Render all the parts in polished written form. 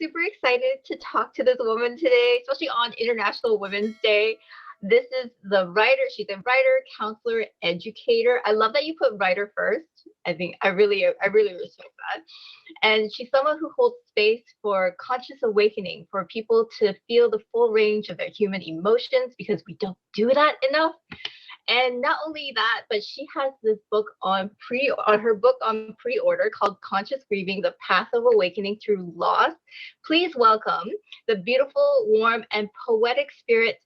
super excited to talk to this woman today, especially on International Women's Day. This is the writer. She's a writer, counselor, educator. I love that you put writer first. I really respect that. And she's someone who holds space for conscious awakening, for people to feel the full range of their human emotions, because we don't do that enough. And not only that, but she has this book on her book on pre-order called Conscious Grieving: The Path of Awakening Through Loss. Please welcome the beautiful, warm, and poetic spirit,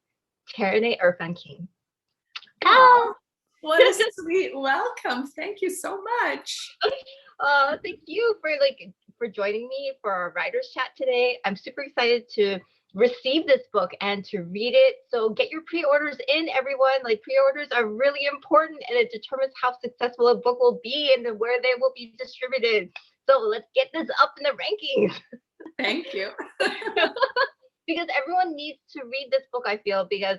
Taraneh Erfan King. Oh, what a sweet welcome. Thank you so much. Thank you for joining me for our writers chat today. I'm super excited to receive this book and to read it. So get your pre-orders in, everyone. Like, pre-orders are really important, and it determines how successful a book will be and then where they will be distributed. So let's get this up in the rankings. Thank you. Because everyone needs to read this book, I feel, because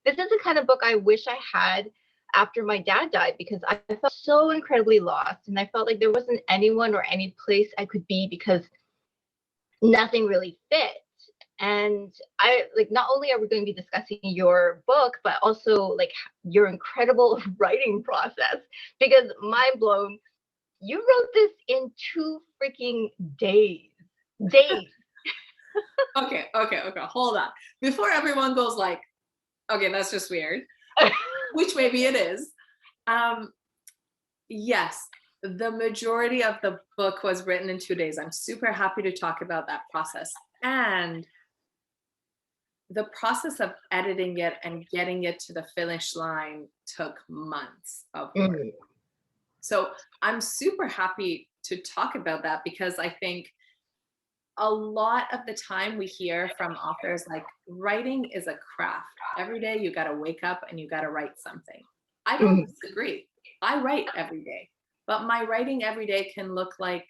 this is the kind of book I wish I had after my dad died, because I felt so incredibly lost, and I felt like there wasn't anyone or any place I could be because nothing really fit. And not only are we going to be discussing your book, but also like your incredible writing process, because mind blown, you wrote this in 2 freaking days. Okay. Hold on. Before everyone goes like, okay, that's just weird, which maybe it is. Yes, the majority of the book was written in 2 days. I'm super happy to talk about that process. And the process of editing it and getting it to the finish line took months of work. So I'm super happy to talk about that, because I think a lot of the time we hear from authors like, writing is a craft. Every day you got to wake up and you got to write something. I don't disagree. I write every day, but my writing every day can look like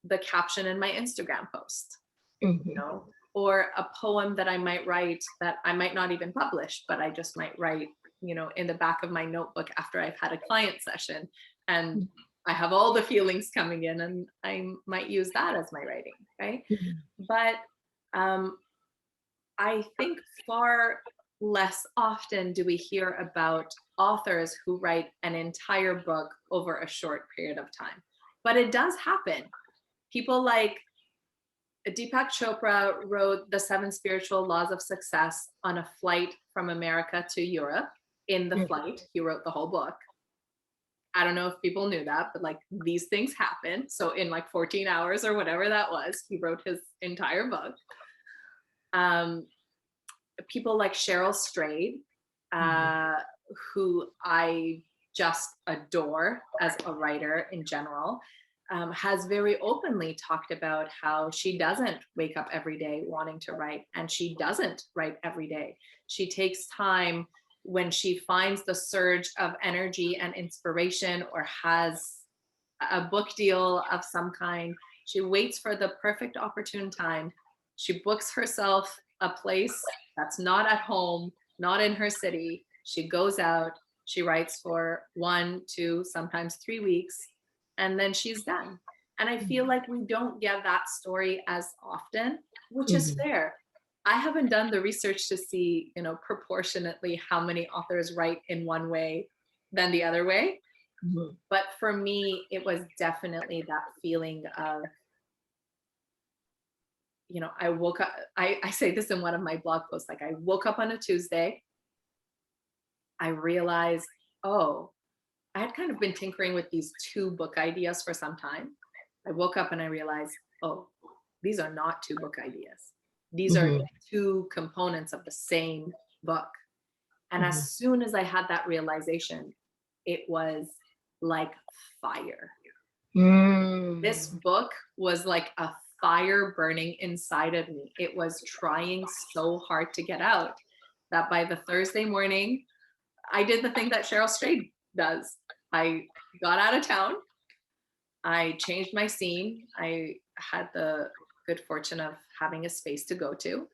the caption in my Instagram post, you know, or a poem that I might write that I might not even publish, but I just might write, you know, in the back of my notebook after I've had a client session and I have all the feelings coming in, and I might use that as my writing, right? But I think far less often do we hear about authors who write an entire book over a short period of time. But it does happen. People like Deepak Chopra wrote The 7 Spiritual Laws of Success on a flight from America to Europe. In the flight, he wrote the whole book. I don't know if people knew that, but like, these things happen. So in like 14 hours or whatever that was, he wrote his entire book. People like Cheryl Strayed, who I just adore as a writer in general, has very openly talked about how she doesn't wake up every day wanting to write, and she doesn't write every day. She takes time when she finds the surge of energy and inspiration, or has a book deal of some kind. She waits for the perfect opportune time. She books herself a place that's not at home, not in her city. She goes out, she writes for 1, 2, sometimes 3 weeks, and then she's done. And I feel like we don't get that story as often, which is fair. I haven't done the research to see, you know, proportionately how many authors write in one way than the other way. But for me, it was definitely that feeling of, you know, I woke up, I say this in one of my blog posts, like, I woke up on a Tuesday, I realized, oh, I had kind of been tinkering with these 2 book ideas for some time. I woke up and I realized, oh, these are not 2 book ideas. These are 2 components of the same book. And as soon as I had that realization, it was like fire. This book was like a fire burning inside of me. It was trying so hard to get out that by the Thursday morning, I did the thing that Cheryl Strayed does. I got out of town. I changed my scene. I had the good fortune of having a space to go to.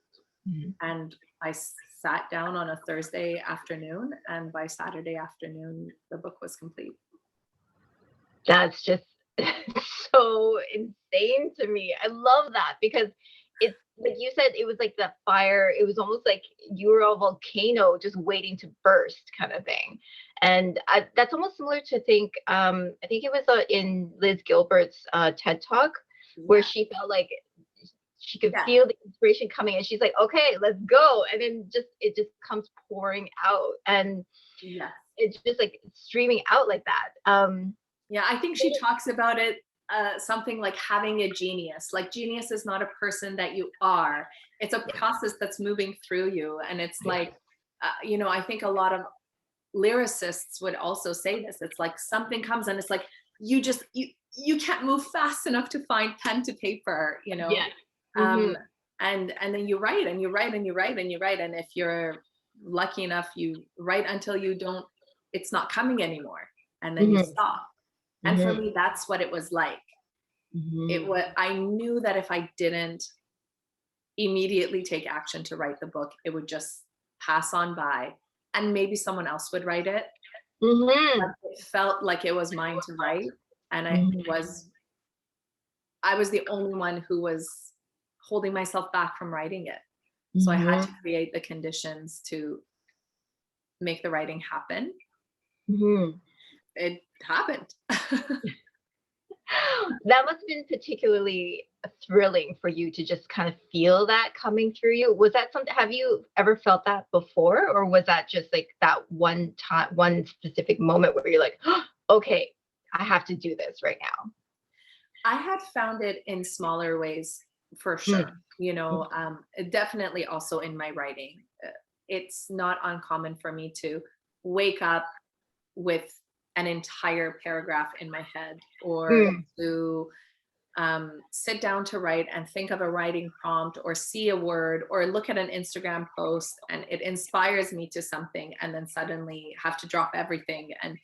And I sat down on a Thursday afternoon, and by Saturday afternoon, the book was complete. That's just so insane to me. I love that because it's like you said, it was like that fire. It was almost like you were a volcano just waiting to burst, kind of thing. And that's almost similar to think. I think it was in Liz Gilbert's TED Talk where Yeah. she felt like she could Yeah. feel the inspiration coming, and she's like, "Okay, let's go," and then just it just comes pouring out, and Yeah. it's just like streaming out like that. Yeah, I think she talks about it something like having a genius. Like genius is not a person that you are; it's a process that's moving through you. And it's like, I think a lot of lyricists would also say this. It's like something comes and it's like you can't move fast enough to find pen to paper. Yeah. Um, Hmm. and then you write and you write and you write and you write. And if you're lucky enough, you write until you don't. It's not coming anymore, and then you Hmm. stop. And for Hmm. me, that's what it was like. Hmm. I knew that if I didn't immediately take action to write the book, it would just pass on by and maybe someone else would write it. But Hmm. it felt like it was mine to write. And Hmm. I was the only one who was holding myself back from writing it. So I had to Hmm. create the conditions to make the writing happen. Hmm. It happened. That must have been particularly thrilling for you to just kind of feel that coming through you. Was that something, have you ever felt that before? Or was that just like that one time, one specific moment where you're like, "Oh, okay, I have to do this right now." I had found it in smaller ways for sure. Mm. Definitely also in my writing. It's not uncommon for me to wake up with an entire paragraph in my head or Mm. to sit down to write and think of a writing prompt or see a word or look at an Instagram post and it inspires me to something and then suddenly have to drop everything and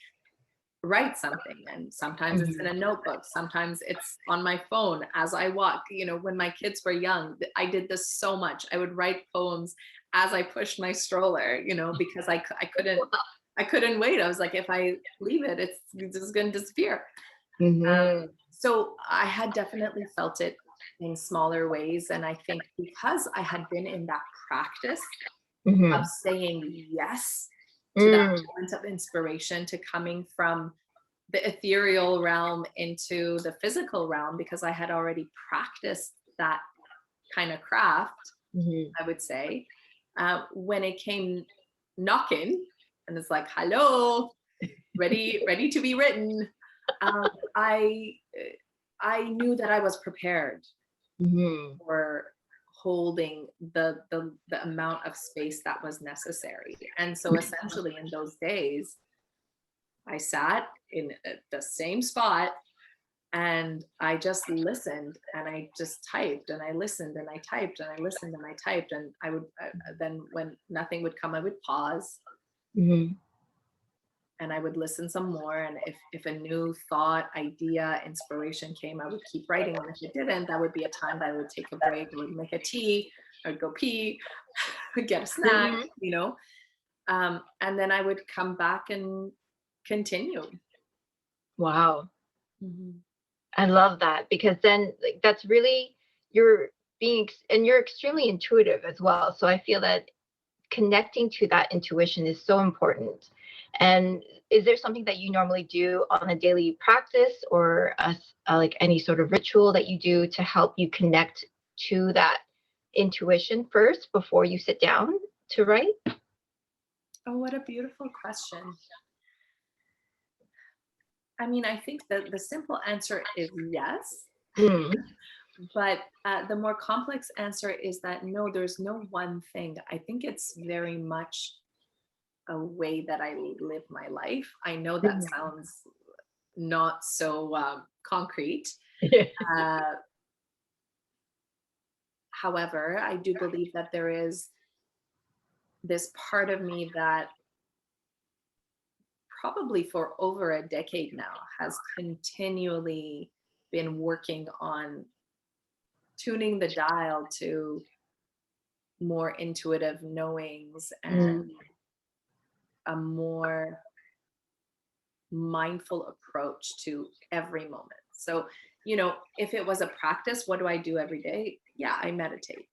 write something. And sometimes it's in Mhm. a notebook, sometimes it's on my phone as I walk. When my kids were young, I did this so much. I would write poems as I pushed my stroller, because I couldn't wait. I was like, if I leave it, it's just going to disappear. Mhm. So I had definitely felt it in smaller ways. And I think because I had been in that practice of Mhm. saying yes to that Mm. moment of inspiration, to coming from the ethereal realm into the physical realm, because I had already practiced that kind of craft, Mhm. I would say, when it came knocking and it's like, hello, ready to be written. um, I I knew that I was prepared Mhm. for holding the amount of space that was necessary. And so essentially in those days, I sat in the same spot and I just listened and I just typed and I listened and I typed and I listened and I typed and I would then when nothing would come, I would pause Mhm. and I would listen some more. And if a new thought, idea, inspiration came, I would keep writing. And if it didn't, that would be a time that I would take a break. I would make a tea, I would go pee, get a snack, Mhm. and then I would come back and continue. Wow. Mhm. I love that because then like, that's really you're and you're extremely intuitive as well. So I feel that connecting to that intuition is so important. And is there something that you normally do on a daily practice or like any sort of ritual that you do to help you connect to that intuition first before you sit down to write? Oh, what a beautiful question. I mean, I think that the simple answer is yes, Mm. but the more complex answer is that no, there's no one thing. I think it's very much a way that I live my life. I know that Mhm. sounds not so concrete. Uh, However, I do believe that there is this part of me that probably for over a decade now has continually been working on tuning the dial to more intuitive knowings and Mm. a more mindful approach to every moment. So, you know, if it was a practice, what do I do every day? Yeah, I meditate.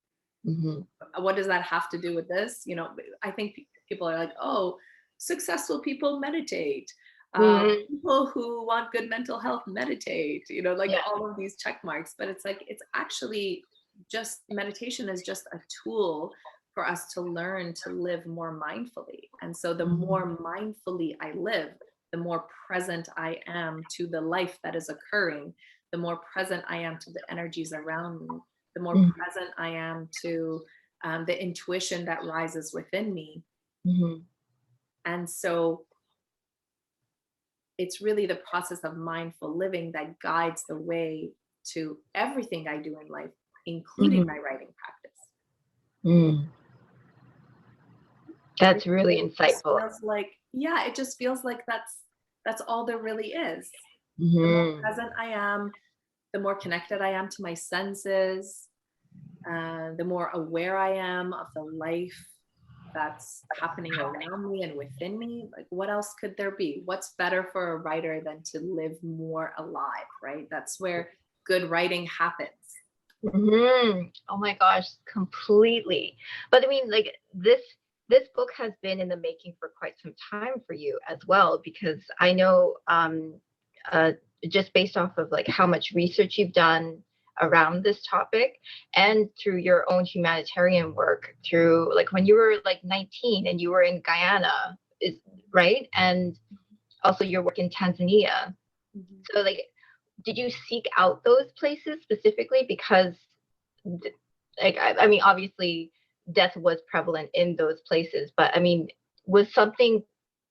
Mm-hmm. What does that have to do with this? You know, I think people are like, oh, successful people meditate. Mm-hmm. People who want good mental health meditate, you know, like Yeah. all of these check marks. But it's like, it's actually just meditation is just a tool for us to learn to live more mindfully. And so the more mindfully I live, the more present I am to the life that is occurring, the more present I am to the energies around me, the more Mm-hmm. present I am to the intuition that rises within me. Mm-hmm. And so it's really the process of mindful living that guides the way to everything I do in life, including Mm-hmm. my writing practice. Mm. It That's really just insightful. feels like, yeah, it just feels like that's all there really is. The more Mm-hmm. present I am, the more connected I am to my senses, the more aware I am of the life that's happening around me and within me. Like, what else could there be? What's better for a writer than to live more alive, right? That's where good writing happens. Mm-hmm. Oh my gosh, completely. But I mean, like this book has been in the making for quite some time for you as well, because I know uh just based off of like how much research you've done around this topic and through your own humanitarian work through like when you were like 19 and you were in Guyana, is right? And also your work in Tanzania. Mhm. So like did you seek out those places specifically because like I mean obviously death was prevalent in those places, but I mean was something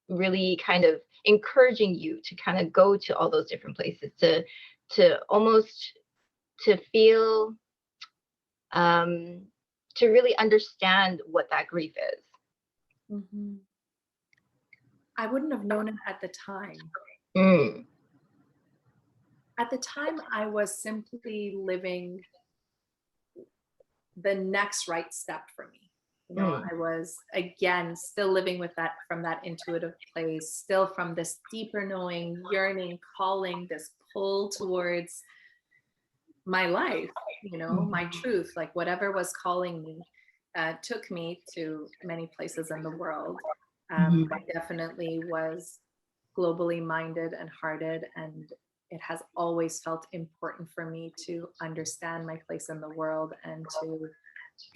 really kind of encouraging you to kind of go to all those different places to almost to feel um to really understand what that grief is. Mhm. I wouldn't have known it at the time. Mm, At the time, I was simply living the next right step for me. You know, mm, I was again still living with that from that intuitive place, still from this deeper knowing, yearning, calling, this pull towards my life, you know, mm, my truth, like whatever was calling me, took me to many places in the world. mhm, I definitely was globally minded and hearted, and it has always felt important for me to understand my place in the world and to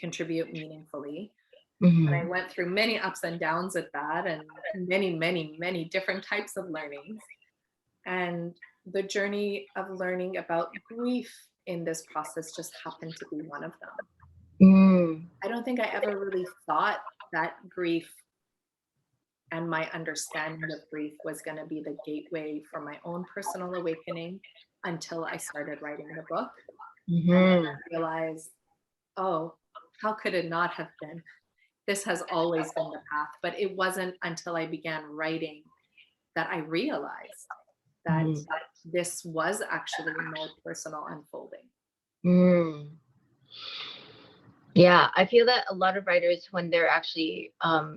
contribute meaningfully. And I mhm, went through many ups and downs with that and many, many, many different types of learnings. And the journey of learning about grief in this process just happened to be one of them. mm, I don't think I ever really thought that grief and my understanding of grief was going to be the gateway for my own personal awakening until I started writing the book. And then mhm, I realized, oh, how could it not have been? This has always been the path. But it wasn't until I began writing that I realized that mhm, this was actually my personal unfolding. mm. Yeah, I feel that a lot of writers, when they're actually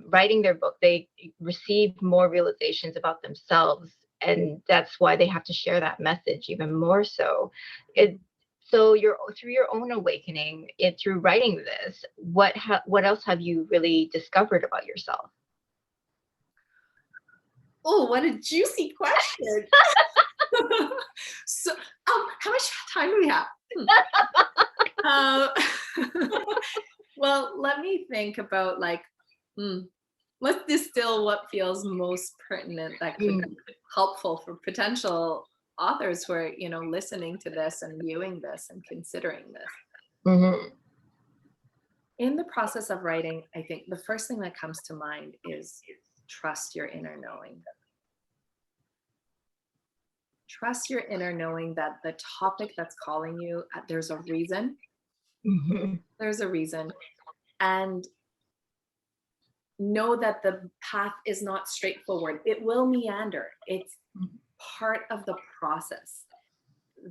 writing their book, they receive more realizations about themselves, and that's why they have to share that message even more so. It, so you're through your own awakening, it through writing this, what else have you really discovered about yourself? Oh, what a juicy question. So, how much time do we have? Uh, well, let me think about like, hmm, let's distill what feels most pertinent that could Mm, be helpful for potential authors who are, you know, listening to this and viewing this and considering this. mhm, In the process of writing, I think the first thing that comes to mind is trust your inner knowing. Trust your inner knowing that the topic that's calling you, there's a reason. mhm, There's a reason. And know that the path is not straightforward. It will meander. It's part of the process.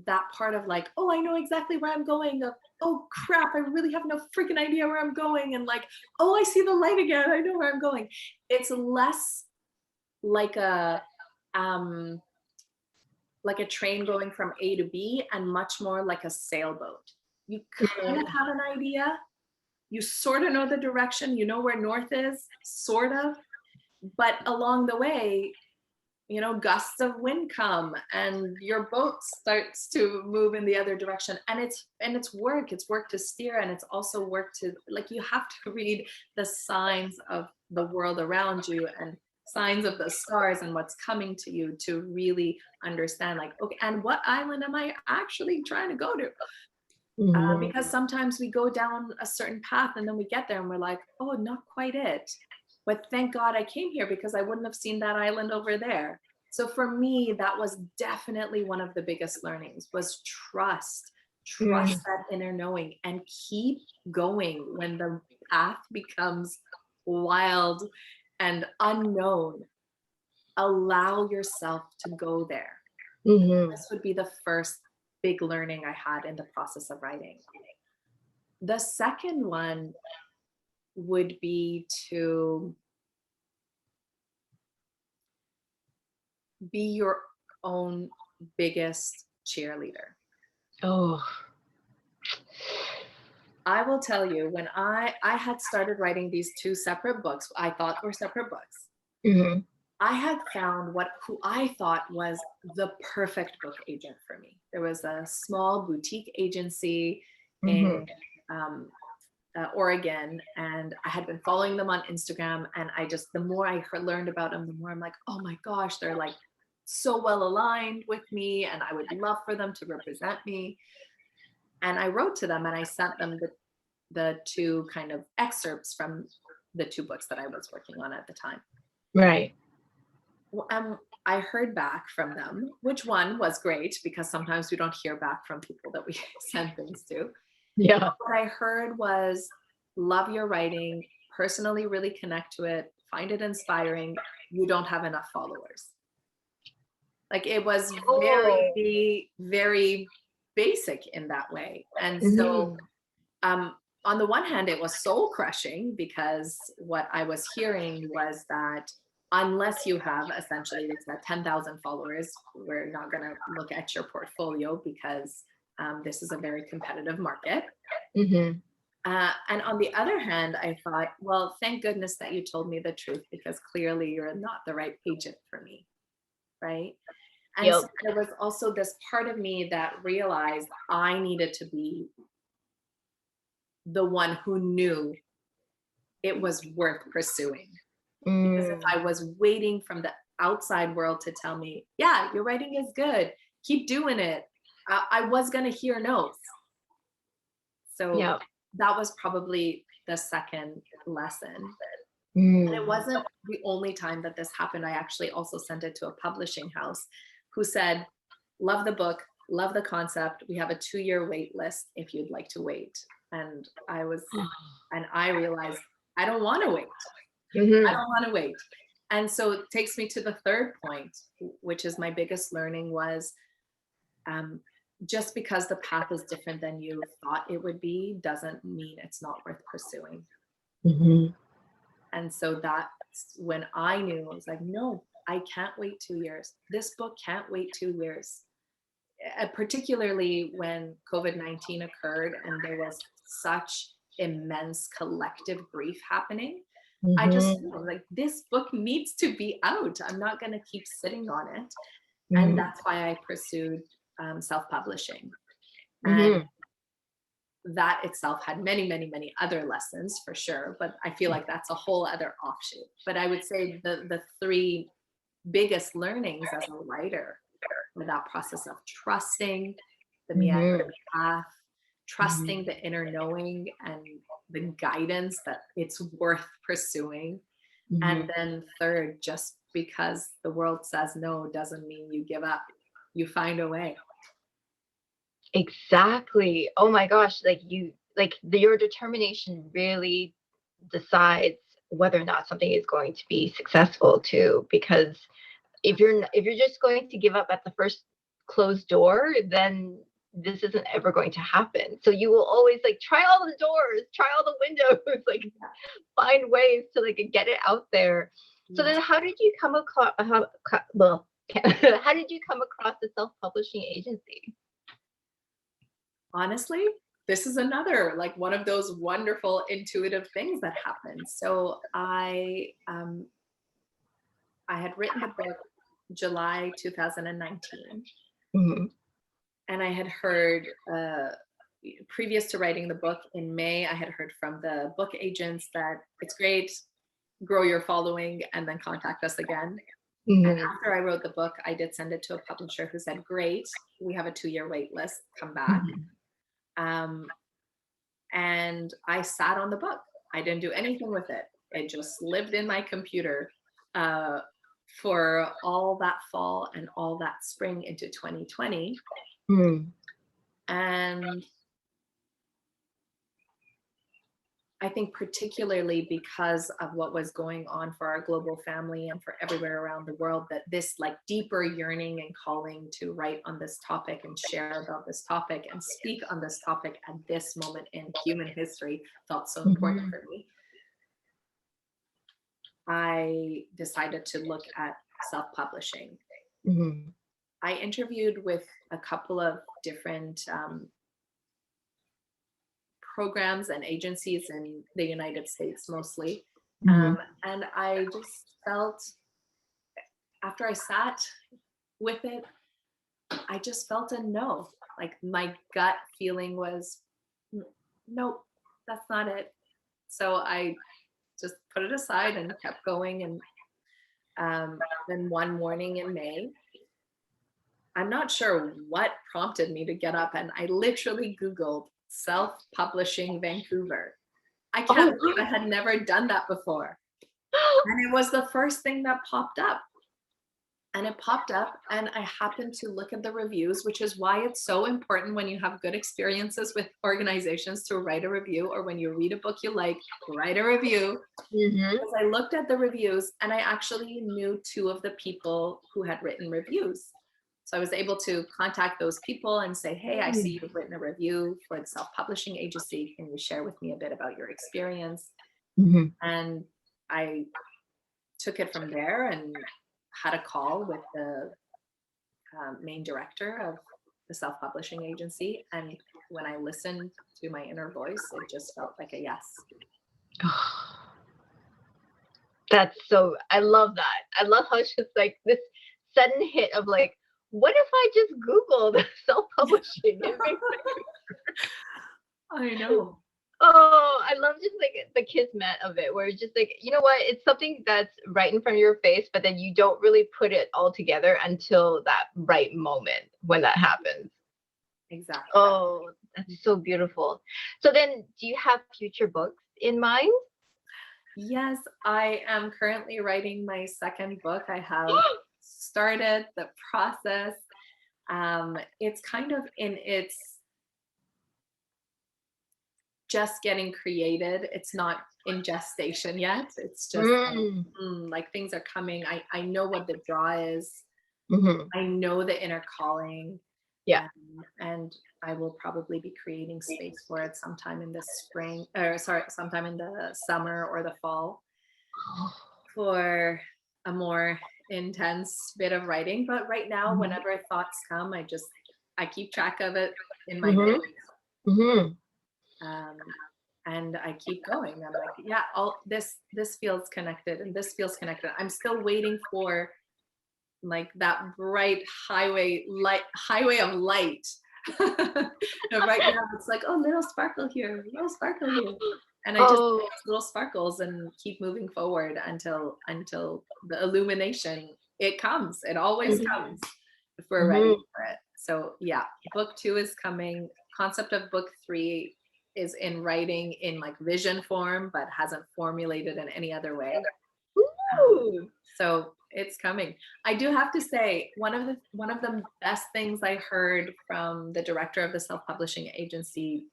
That part of like, oh, I know exactly where I'm going. Of, oh crap, I really have no freaking idea where I'm going. And like, oh, I see the light again. I know where I'm going. It's less like a like a train going from A to B and much more like a sailboat. You kind of have an idea. You sort of know the direction, you know where north is, sort of, but along the way, you know, gusts of wind come and your boat starts to move in the other direction. And it's work to steer, and it's also work to, like, you have to read the signs of the world around you and signs of the stars and what's coming to you to really understand, like, okay, and what island am I actually trying to go to? Because sometimes we go down a certain path and then we get there and we're like, oh, not quite it. But thank God I came here, because I wouldn't have seen that island over there. So for me, that was definitely one of the biggest learnings, was trust that inner knowing, and keep going when the path becomes wild and unknown. Allow yourself to go there. This would be the first big learning I had in the process of writing. The second one would be to be your own biggest cheerleader. Oh. I will tell you, when I had started writing these two separate books, I thought were separate books. I had found who I thought was the perfect book agent for me. There was a small boutique agency in Oregon, and I had been following them on Instagram, and the more I learned about them, the more I'm like, oh my gosh, they're like so well aligned with me, and I would love for them to represent me. And I wrote to them and I sent them the two kind of excerpts from the two books that I was working on at the time. Right. I heard back from them, which one was great, because sometimes we don't hear back from people that we send things to. Yeah. What I heard was, love your writing, personally really connect to it, find it inspiring. You don't have enough followers. Like, it was very, very basic in that way. And so on the one hand, it was soul crushing, because what I was hearing was that unless you have essentially 10,000 followers, we're not going to look at your portfolio, because this is a very competitive market. And on the other hand, I thought, well, thank goodness that you told me the truth, because clearly you're not the right agent for me. Right. And so there was also this part of me that realized I needed to be the one who knew it was worth pursuing. Because if I was waiting from the outside world to tell me, yeah, your writing is good, keep doing it, I was going to hear no's. So that was probably the second lesson. And it wasn't the only time that this happened. I actually also sent it to a publishing house who said, love the book, love the concept. We have a 2-year wait list if you'd like to wait. And I realized I don't want to wait. I don't want to wait. And so it takes me to the third point, which is my biggest learning, was just because the path is different than you thought it would be doesn't mean it's not worth pursuing. And so that's when I knew, I was like, no, I can't wait 2 years. This book can't wait 2 years. Particularly when COVID-19 occurred and there was such immense collective grief happening. I just feel like this book needs to be out. I'm not going to keep sitting on it. And that's why I pursued self-publishing. And that itself had many, many, many other lessons for sure. But I feel like that's a whole other offshoot. But I would say the three biggest learnings as a writer were that process of trusting the meandering path, trusting the inner knowing and the guidance that it's worth pursuing. And then third, just because the world says no doesn't mean you give up. You find a way. Exactly. Oh my gosh, your determination really decides whether or not something is going to be successful too, because if you're just going to give up at the first closed door, then this isn't ever going to happen. So you will always try all the doors, try all the windows, find ways to get it out there. So then how did you come How did you come across the self-publishing agency? Honestly, this is another like one of those wonderful intuitive things that happen. So I had written the book July 2019, Mhm. and I had heard previous to writing the book in May, I had heard from the book agents that it's great, grow your following, and then contact us again. And Mhm. after I wrote the book, I did send it to a publisher who said, great, we have a 2-year wait list, come back. Mhm. Um, and I sat on the book. I didn't do anything with it. It just lived in my computer uh, for all that fall and all that spring into 2020. Mhm. And I think particularly because of what was going on for our global family and for everywhere around the world, that this like deeper yearning and calling to write on this topic and share about this topic and speak on this topic at this moment in human history felt so important Mhm. for me. I decided to look at self-publishing. Mhm. I interviewed with a couple of different programs and agencies in the United States mostly. Mhm. And I just felt, after I sat with it, I just felt a no. Like my gut feeling was, nope, that's not it. So I just put it aside and kept going. And then one morning in May, I'm not sure what prompted me to get up, and I literally Googled self-publishing Vancouver. I can't Oh, believe I had never done that before. And it was the first thing that popped up. And it popped up, and I happened to look at the reviews, which is why it's so important when you have good experiences with organizations to write a review, or when you read a book you like, write a review. Mhm. Because I looked at the reviews and I actually knew 2 of the people who had written reviews. So I was able to contact those people and say, hey, I see you've written a review for the self-publishing agency. Can you share with me a bit about your experience? Mhm. And I took it from there and had a call with the main director of the self-publishing agency. And when I listened to my inner voice, it just felt like a yes. That's so, I love that. I love how it's just like this sudden hit of like, what if I just Googled self-publishing? I know. Oh, I love just like the kismet of it, where it's just like, you know what, it's something that's right in front of your face, but then you don't really put it all together until that right moment when that happens. Exactly. Oh, that's so beautiful. So then, do you have future books in mind? Yes, I am currently writing my second book. I have started the process. It's kind of in its just getting created. It's not in gestation yet. It's just Mm. like things are coming. I know what the draw is. Hmm. I know the inner calling. Yeah. And I will probably be creating space for it sometime in the spring, or sorry, sometime in the summer or the fall, for a more intense bit of writing. But right now, Mhm. whenever thoughts come, I keep track of it in my Mhm. notes. Mhm. Um, and I keep going. I'm like, yeah, all this feels connected, and this feels connected. I'm still waiting for like that bright highway of light. And right now it's like, oh, little sparkle here, little sparkle here. And I just Oh. little sparkles and keep moving forward until the illumination, it comes. It always Mhm. comes if we're ready Mhm. for it. So yeah, book 2 is coming. Concept of book 3 is in writing in like vision form, but hasn't formulated in any other way. Ooh. So it's coming. I do have to say, one of the best things I heard from the director of the self-publishing agency,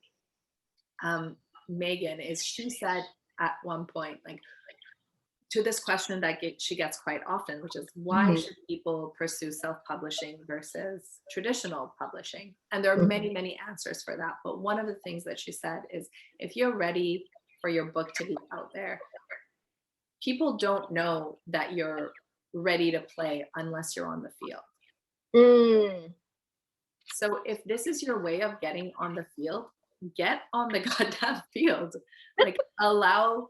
Megan, is she said at one point, like, to this question that she gets quite often, which is why Mhm. should people pursue self-publishing versus traditional publishing? And there are Mhm. many answers for that. But one of the things that she said is, if you're ready for your book to be out there, people don't know that you're ready to play unless you're on the field. Mm. So if this is your way of getting on the field, get on the goddamn field. Like allow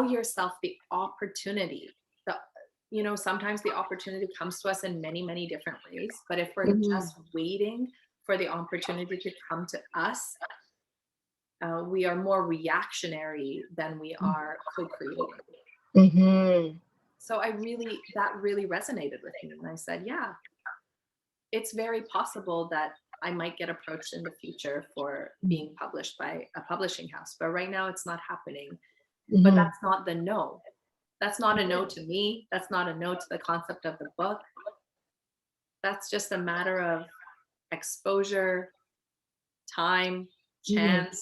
yourself the opportunity. The, sometimes the opportunity comes to us in many, many different ways. But if we're just waiting for the opportunity to come to us, we are more reactionary than we are co-creating. Mm-hmm. So that really resonated with me. And I said, yeah, it's very possible that I might get approached in the future for being published by a publishing house. But right now it's not happening. Mm-hmm. But that's not the no. That's not a no to me. That's not a no to the concept of the book. That's just a matter of exposure, time, chance,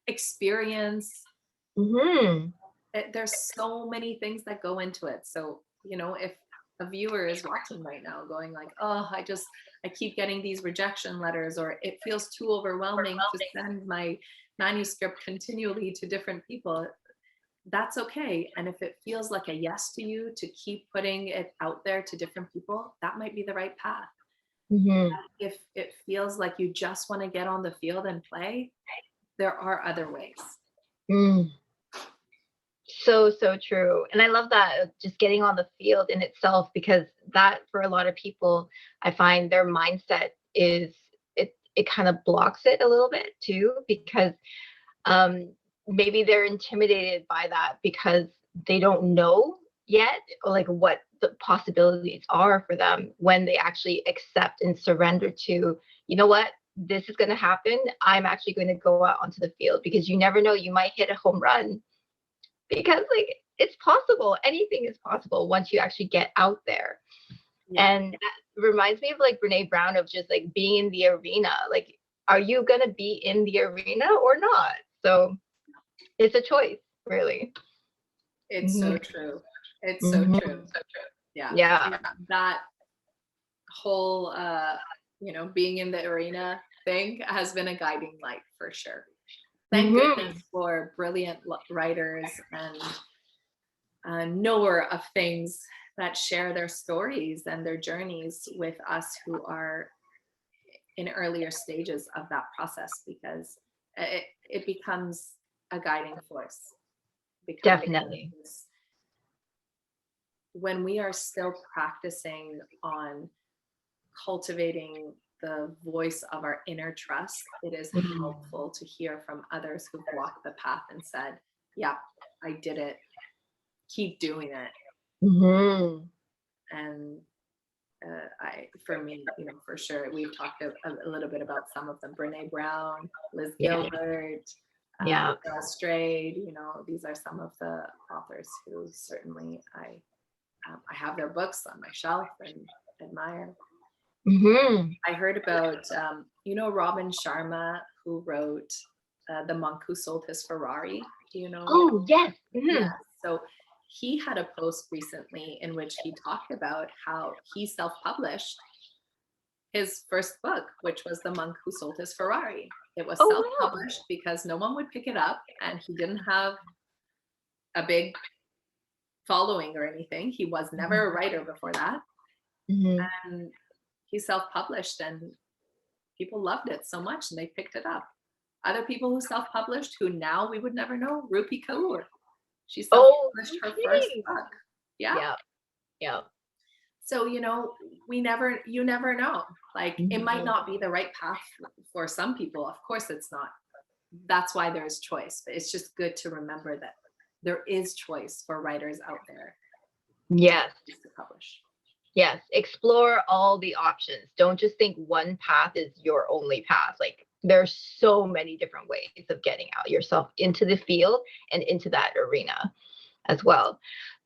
experience. Mm-hmm. There's so many things that go into it. So, if a viewer is watching right now going like, oh, I keep getting these rejection letters, or it feels too overwhelming to send my manuscript continually to different people, that's okay. And if it feels like a yes to you to keep putting it out there to different people, that might be the right path. Mm-hmm. If it feels like you just want to get on the field and play, there are other ways. Mm. So true. And I love that, just getting on the field in itself, because that, for a lot of people, I find their mindset is, it kind of blocks it a little bit too, because maybe they're intimidated by that because they don't know yet, or like what the possibilities are for them when they actually accept and surrender to, you know what, this is going to happen. I'm actually going to go out onto the field, because you never know, you might hit a home run, because like it's possible, anything is possible once you actually get out there. Yeah. And that reminds me of like Brene Brown, of just like being in the arena. Like, are you going to be in the arena or not? So it's a choice, really. It's so true. It's so true. Yeah. Yeah. That whole, being in the arena thing has been a guiding light for sure. Thank goodness for brilliant writers and knower of things that share their stories and their journeys with us who are in earlier stages of that process, because it becomes a guiding force. Definitely. When we are still practicing on cultivating the voice of our inner trust, it is helpful to hear from others who've walked the path and said, yeah, I did it. Keep doing it. And for me, for sure, we've talked a little bit about some of them: Brene Brown, Liz Gilbert, Earl Strayed. These are some of the authors who certainly I have their books on my shelf and admire. I heard about, Robin Sharma, who wrote The Monk Who Sold His Ferrari. Do you know? Oh, yes. Yeah. So he had a post recently in which he talked about how he self-published his first book, which was The Monk Who Sold His Ferrari. It was self-published because no one would pick it up, and he didn't have a big following or anything. He was never a writer before that. And he self-published, and people loved it so much, and they picked it up. Other people who self-published, who now we would never know, Rupi Kaur. She self-published her first book. Yeah. So, you never know. Like, it might not be the right path for some people. Of course it's not. That's why there's choice. But it's just good to remember that there is choice for writers out there. Yes. To publish. Yes. Explore all the options. Don't just think one path is your only path. Like, there's so many different ways of getting out yourself into the field and into that arena as well.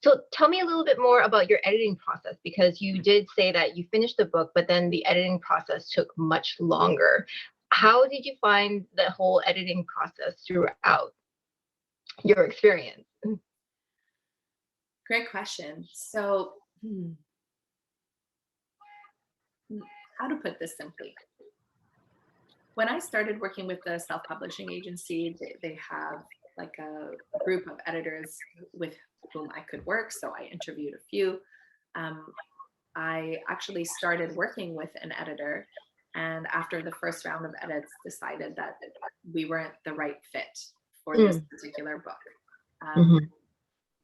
So tell me a little bit more about your editing process, because you did say that you finished the book, but then the editing process took much longer. How did you find the whole editing process throughout your experience? Great question. So, how to put this simply? When I started working with the self-publishing agency, they have like a group of editors with whom I could work. So I interviewed a few. I actually started working with an editor, and after the first round of edits, decided that we weren't the right fit for this particular book.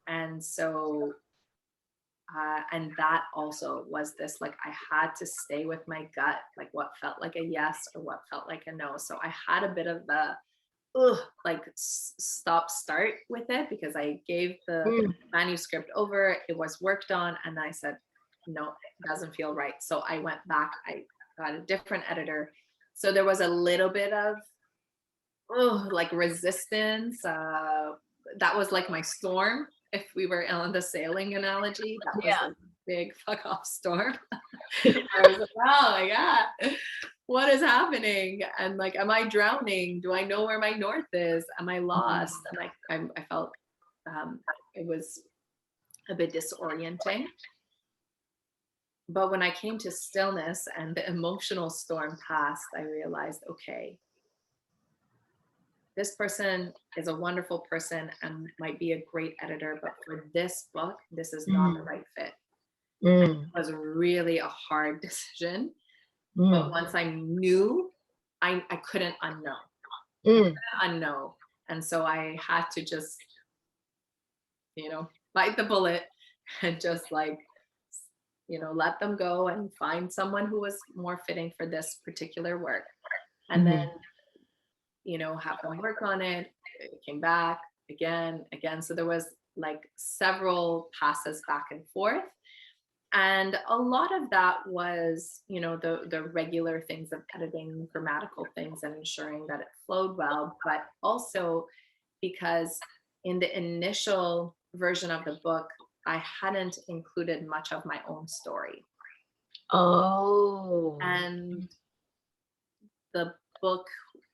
And so, and that also was this, like, I had to stay with my gut, like what felt like a yes or what felt like a no. So I had a bit of the, like stop start with it, because I gave the manuscript over, it was worked on, and I said, no, it doesn't feel right. So I went back, I got a different editor. So there was a little bit of like resistance. That was like my storm. If we were on the sailing analogy, that was like a big fuck off storm. I was like, oh my God, what is happening? And like, am I drowning? Do I know where my north is? Am I lost? And I felt it was a bit disorienting. But when I came to stillness and the emotional storm passed, I realized, okay, this person is a wonderful person and might be a great editor, but for this book, this is not the right fit. It was really a hard decision. But once I knew, I couldn't unknow. And so I had to just, bite the bullet and just like, let them go and find someone who was more fitting for this particular work. And then, have them work on it. It came back again. So there was like several passes back and forth. And a lot of that was, the regular things of editing, grammatical things, and ensuring that it flowed well, but also because in the initial version of the book, I hadn't included much of my own story. Oh. And the book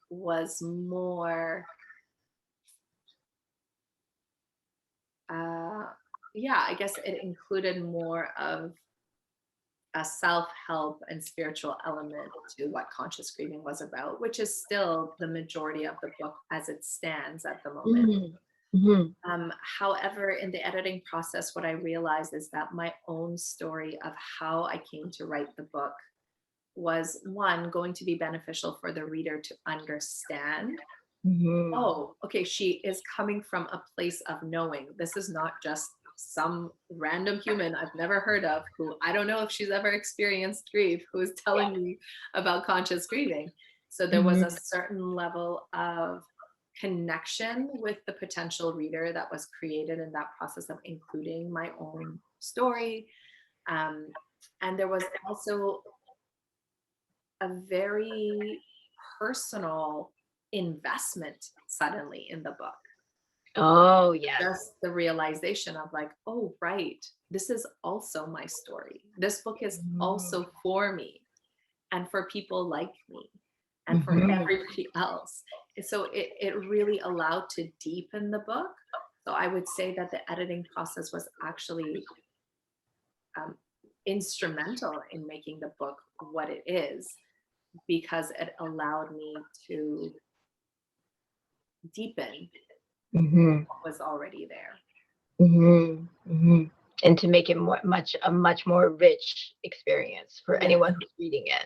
was more, I guess it included more of a self-help and spiritual element to what conscious grieving was about, which is still the majority of the book as it stands at the moment. However, in the editing process, what I realized is that my own story of how I came to write the book was, one, going to be beneficial for the reader to understand. Oh, okay, she is coming from a place of knowing. This is not just some random human I've never heard of, who I don't know if she's ever experienced grief, who is telling me about conscious grieving. So there was a certain level of connection with the potential reader that was created in that process of including my own story. And there was also a very personal investment suddenly in the book. Oh, yes. Just the realization of like, oh, right, this is also my story. This book is also for me and for people like me and for everybody else. So it really allowed to deepen the book. So I would say that the editing process was actually instrumental in making the book what it is, because it allowed me to deepen what was already there. And to make it a much more rich experience for anyone who's reading it.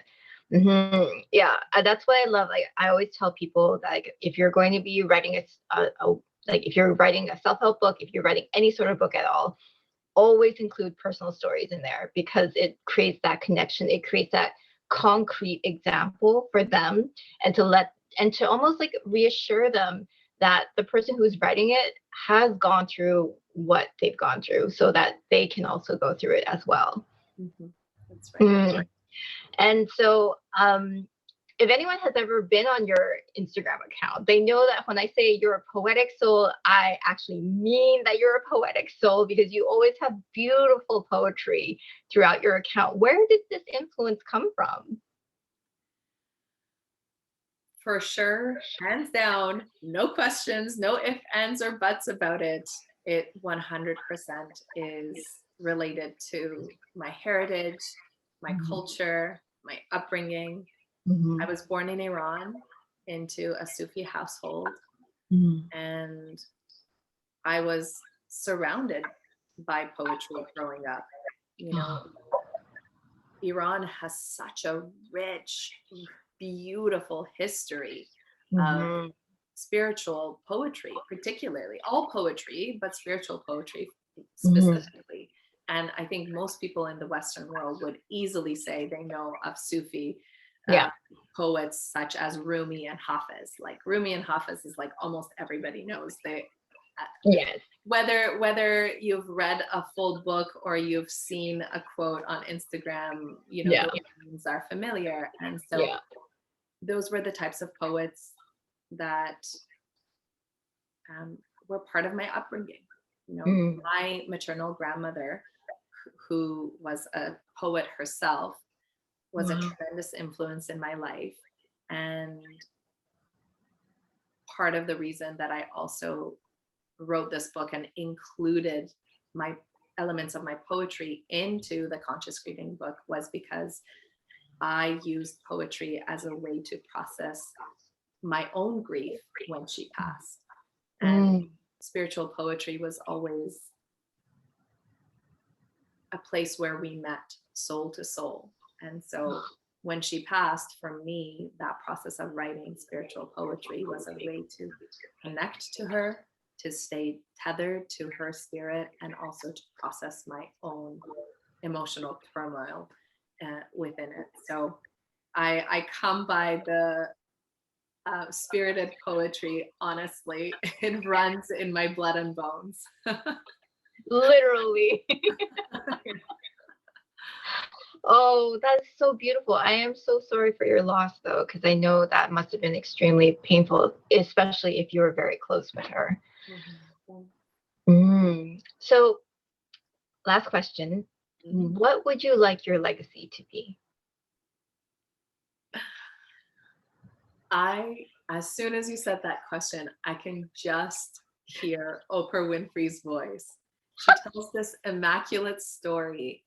Yeah, that's what I love. Like, I always tell people that, like, if you're going to be writing if you're writing a self-help book, if you're writing any sort of book at all, always include personal stories in there, because it creates that connection. It creates that concrete example for them, and to almost like reassure them that the person who's writing it has gone through what they've gone through, so that they can also go through it as well. That's right. And so if anyone has ever been on your Instagram account, they know that when I say you're a poetic soul, I actually mean that you're a poetic soul, because you always have beautiful poetry throughout your account. Where did this influence come from? For sure, hands down, no questions, no ifs, ands, or buts about it. It 100% is related to my heritage, my culture, my upbringing. I was born in Iran into a Sufi household, and I was surrounded by poetry growing up. You know, Iran has such a rich, beautiful history of Mhm. spiritual poetry, particularly all poetry, but spiritual poetry Mhm. specifically. And I think most people in the Western world would easily say they know of Sufi uh, Yeah. poets such as Rumi and Hafiz. Like Rumi and Hafiz is like almost everybody knows. They Yes. whether you've read a full book or you've seen a quote on Instagram, you know, Yeah. those names are familiar. And so Yeah. those were the types of poets that were part of my upbringing. You know, Mm. my maternal grandmother, who was a poet herself, was a Wow. tremendous influence in my life. And part of the reason that I also wrote this book and included my elements of my poetry into the conscious grieving book was because I used poetry as a way to process my own grief when she passed. And Mm. spiritual poetry was always a place where we met soul to soul. And so when she passed, for me, that process of writing spiritual poetry was a way to connect to her, to stay tethered to her spirit, and also to process my own emotional turmoil within it. So I come by the spirited poetry, honestly. It runs in my blood and bones. Literally. Oh, that's so beautiful. I am so sorry for your loss, though, because I know that must have been extremely painful, especially if you were very close with her. Mhm. So, last question. Mhm. What would you like your legacy to be? As soon as you said that question, I can just hear Oprah Winfrey's voice. She tells this immaculate story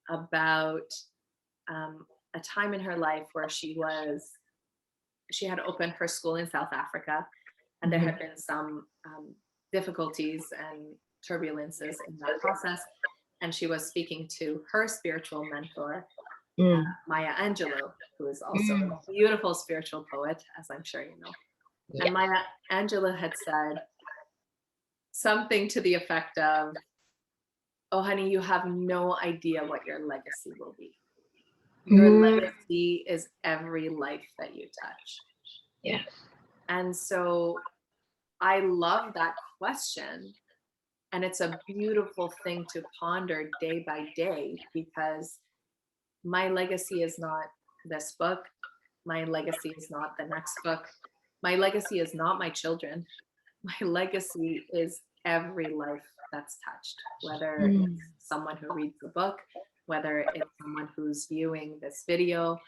about a time in her life where she had opened her school in South Africa, and there Mhm. had been some difficulties and turbulences in that process. And she was speaking to her spiritual mentor, Mm. Maya Angelou, who is also Mm. a beautiful spiritual poet, as I'm sure you know. And Yes. Maya Angelou had said something to the effect of, "Oh, honey, you have no idea what your legacy will be. Your Mm. legacy is every life that you touch." Yes. And so I love that question. And it's a beautiful thing to ponder day by day, because my legacy is not this book. My legacy is not the next book. My legacy is not my children. My legacy is every life that's touched, whether Mm. it's someone who reads the book, whether it's someone who's viewing this video,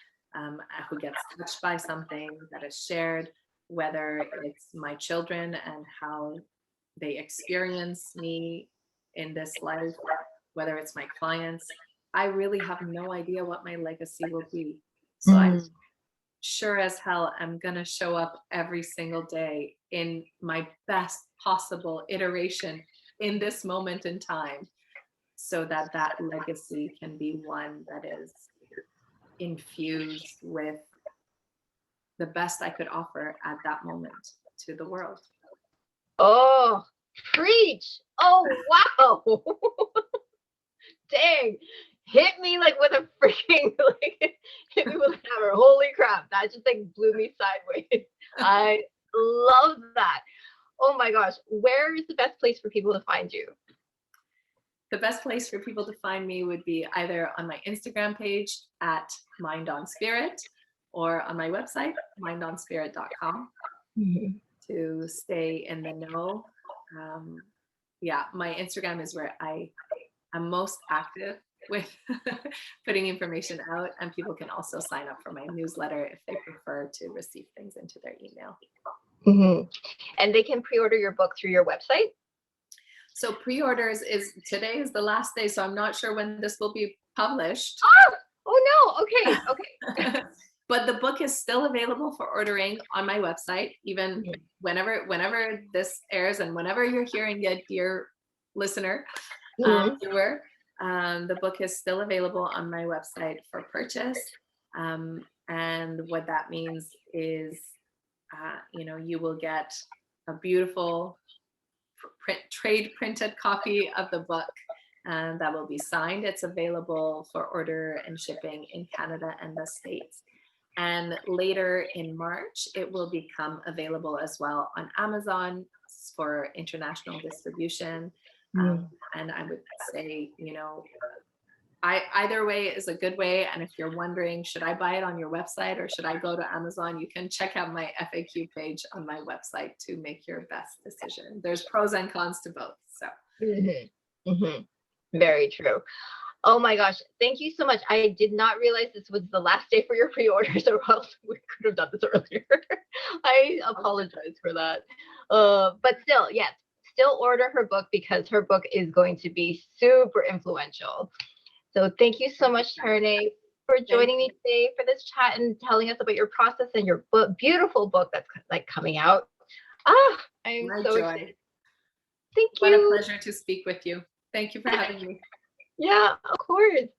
who gets touched by something that is shared, whether it's my children and how they experience me in this life, whether it's my clients. I really have no idea what my legacy will be. So I Mm. sure as hell am going to show up every single day in my best possible iteration in this moment in time, so that that legacy can be one that is infused with the best I could offer at that moment to the world. Oh, preach. Oh, wow. Dang. Hit me like with a freaking, like, hit me with a hammer. Holy crap. That just like blew me sideways. I love that. Oh my gosh. Where is the best place for people to find you? The best place for people to find me would be either on my Instagram page at Mind on Spirit, or on my website, mindonspirit.com, Mhm. to stay in the know. Yeah, my Instagram is where I am most active with putting information out, and people can also sign up for my newsletter if they prefer to receive things into their email. Mhm. And they can pre-order your book through your website? So pre-orders today is the last day, so I'm not sure when this will be published. Oh no. Okay. Okay. But the book is still available for ordering on my website, even whenever this airs, and whenever you're hearing it, dear listener, Mhm. viewer, the book is still available on my website for purchase. And what that means is, you will get a beautiful trade printed copy of the book that will be signed. It's available for order and shipping in Canada and the States. And later in March, it will become available as well on Amazon for international distribution. And I would say, either way is a good way. And if you're wondering, should I buy it on your website or should I go to Amazon? You can check out my FAQ page on my website to make your best decision. There's pros and cons to both. So. Very true. Oh my gosh, thank you so much. I did not realize this was the last day for your pre-orders, or else we could have done this earlier. I apologize for that. But still, yes, still order her book because her book is going to be super influential. So thank you so much, Taraneh, for joining me today for this chat and telling us about your process and your book, beautiful book that's like coming out. I'm so excited. Thank you. What a pleasure to speak with you. Thank you for having me. Yeah, of course.